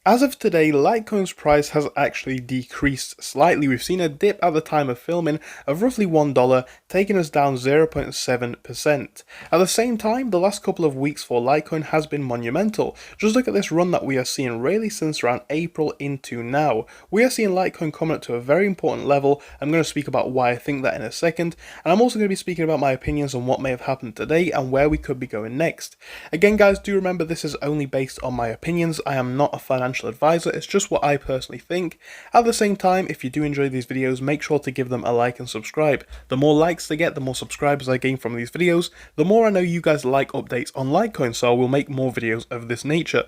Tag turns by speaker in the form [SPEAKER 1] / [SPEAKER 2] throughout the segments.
[SPEAKER 1] As of today, Litecoin's price has actually decreased slightly. We've seen a dip at the time of filming of roughly $1, taking us down 0.7%. At the same time, the last couple of weeks for Litecoin has been monumental. Just look at this run that we are seeing really since around April into now. We are seeing Litecoin coming up to a very important level. I'm going to speak about why I think that in a second, and I'm also going to be speaking about my opinions on what may have happened today and where we could be going next. Again, guys, do remember this is only based on my opinions. I am not a financial advisor, it's just what I personally think. At the same time, if you do enjoy these videos, make sure to give them a like and subscribe. The more likes they get, the more subscribers I gain from these videos, the more I know you guys like updates on Litecoin, so I will make more videos of this nature.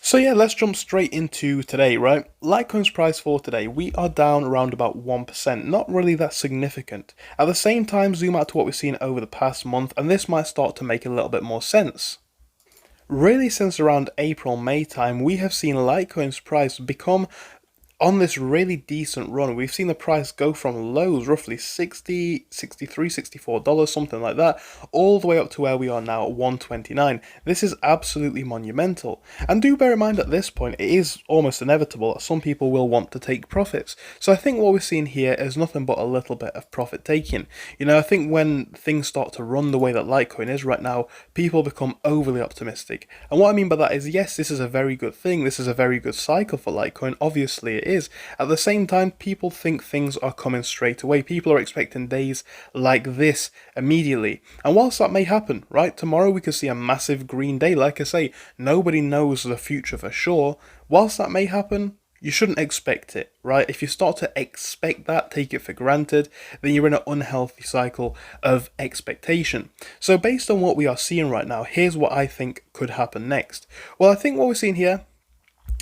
[SPEAKER 1] So yeah, let's jump straight into today, right? Litecoin's price for today, we are down around about 1%, not really that significant. At the same time, zoom out to what we've seen over the past month, and this might start to make a little bit more sense. Really, since around April, May time, we have seen Litecoin's price become on this really decent run. We've seen the price go from lows, roughly $60, $63, $64, something like that, all the way up to where we are now at $129. This is absolutely monumental. And do bear in mind at this point, it is almost inevitable that some people will want to take profits. So I think what we're seeing here is nothing but a little bit of profit taking. You know, I think when things start to run the way that Litecoin is right now, people become overly optimistic. And what I mean by that is, yes, this is a very good thing. This is a very good cycle for Litecoin. Obviously it is. At the same time, people think things are coming straight away. People are expecting days like this immediately. And whilst that may happen, right, tomorrow we could see a massive green day. Like I say, nobody knows the future for sure. Whilst that may happen, you shouldn't expect it, right? If you start to expect that, take it for granted, then you're in an unhealthy cycle of expectation. So based on what we are seeing right now, here's what I think could happen next. Well, I think what we're seeing here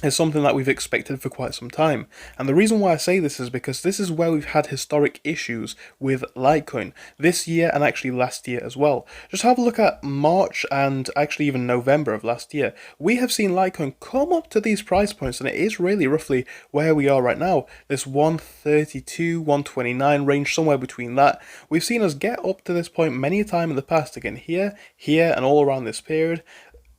[SPEAKER 1] is something that we've expected for quite some time. And the reason why I say this is because this is where we've had historic issues with Litecoin this year and actually last year as well. Just have a look at March and actually even November of last year. We have seen Litecoin come up to these price points, and it is really roughly where we are right now. This 132, 129 range, somewhere between that. We've seen us get up to this point many a time in the past, again here, and all around this period.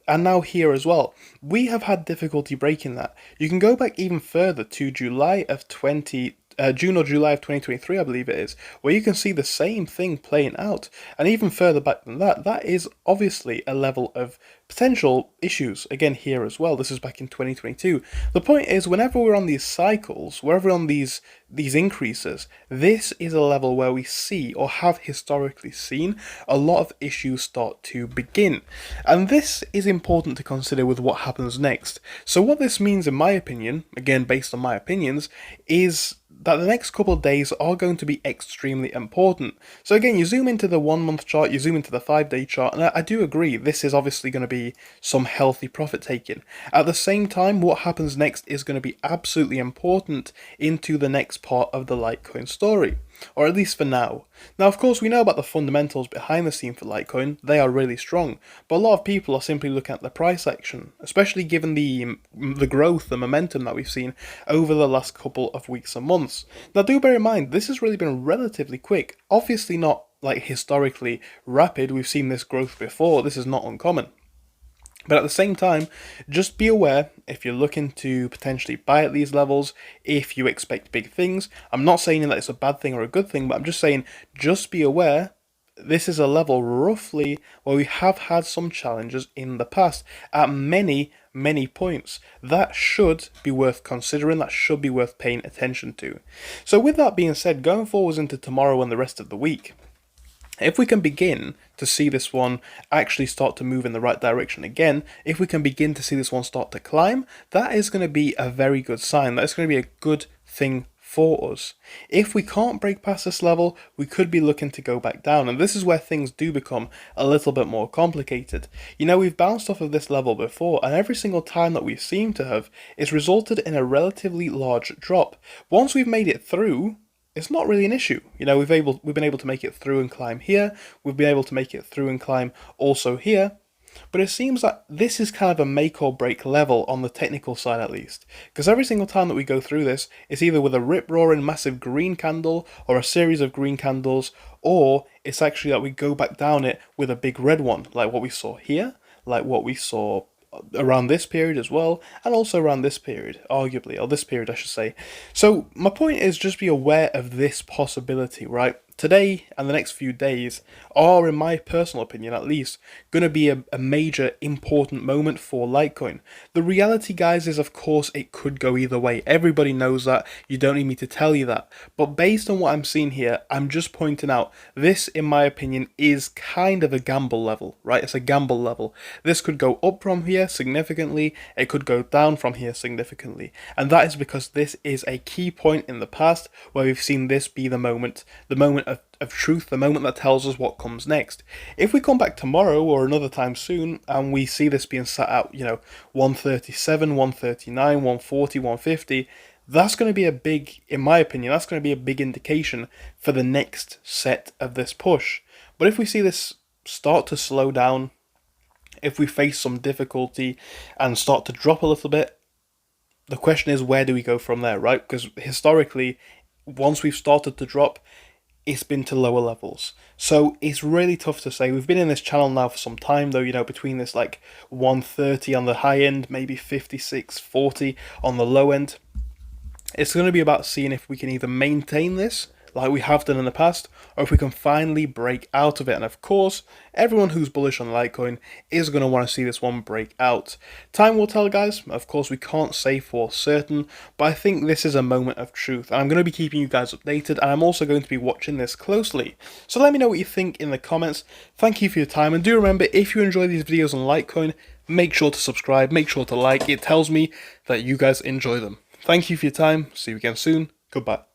[SPEAKER 1] And now here as well. We have had difficulty breaking that. You can go back even further to June or July of 2023, I believe it is, where you can see the same thing playing out. And even further back than that, that is obviously a level of potential issues, again here as well. This is back in 2022. The point is, whenever we're on these cycles, wherever we're on these increases, this is a level where we see, or have historically seen, a lot of issues start to begin. And this is important to consider with what happens next. So what this means, in my opinion, again based on my opinions, is that the next couple of days are going to be extremely important. So again, you zoom into the 1 month chart, you zoom into the 5-day chart, and I do agree, this is obviously going to be some healthy profit taking. At the same time, what happens next is going to be absolutely important into the next part of the Litecoin story. Or at least for now. Now, of course, we know about the fundamentals behind the scene for Litecoin. They are really strong, but a lot of people are simply looking at the price action, especially given the growth, the momentum that we've seen over the last couple of weeks and months. Now, do bear in mind, this has really been relatively quick. Obviously not like historically rapid. We've seen this growth before. This is not uncommon. But at the same time, just be aware if you're looking to potentially buy at these levels, if you expect big things. I'm not saying that it's a bad thing or a good thing, but I'm just saying just be aware this is a level roughly where we have had some challenges in the past at many points. That should be worth considering, that should be worth paying attention to. So with that being said, going forwards into tomorrow and the rest of the week, if we can begin to see this one actually start to move in the right direction again, if we can begin to see this one start to climb, that is going to be a very good sign. That is going to be a good thing for us. If we can't break past this level, we could be looking to go back down, and this is where things do become a little bit more complicated. You know, we've bounced off of this level before, and every single time that we seem to have, it's resulted in a relatively large drop. Once we've made it through, it's not really an issue. You know, we've been able to make it through and climb here. We've been able to make it through and climb also here. But it seems that this is kind of a make or break level on the technical side at least. Because every single time that we go through this, it's either with a rip-roaring massive green candle or a series of green candles, or it's actually that we go back down it with a big red one, like what we saw here, like what we saw around this period as well, and also around this period, arguably, or this period I should say. So my point is just be aware of this possibility, right? Today and the next few days are, in my personal opinion at least, going to be a major important moment for Litecoin. The reality, guys, is of course it could go either way. Everybody knows that. You don't need me to tell you that. But based on what I'm seeing here, I'm just pointing out this, in my opinion, is kind of a gamble level, right? It's a gamble level. This could go up from here significantly. It could go down from here significantly. And that is because this is a key point in the past where we've seen this be the moment of truth, the moment that tells us what comes next. If we come back tomorrow or another time soon and we see this being sat out, 137, 139, 140, 150, that's going to be a big, in my opinion, that's going to be a big indication for the next set of this push. But if we see this start to slow down, if we face some difficulty and start to drop a little bit, the question is, where do we go from there, right? Because historically, once we've started to drop, it's been to lower levels. So it's really tough to say. We've been in this channel now for some time though, between this like 130 on the high end, maybe 56, 40 on the low end. It's going to be about seeing if we can either maintain this like we have done in the past, or if we can finally break out of it. And of course, everyone who's bullish on Litecoin is going to want to see this one break out. Time will tell, guys. Of course, we can't say for certain, but I think this is a moment of truth. And I'm going to be keeping you guys updated, and I'm also going to be watching this closely. So let me know what you think in the comments. Thank you for your time, and do remember, if you enjoy these videos on Litecoin, make sure to subscribe, make sure to like. It tells me that you guys enjoy them. Thank you for your time. See you again soon. Goodbye.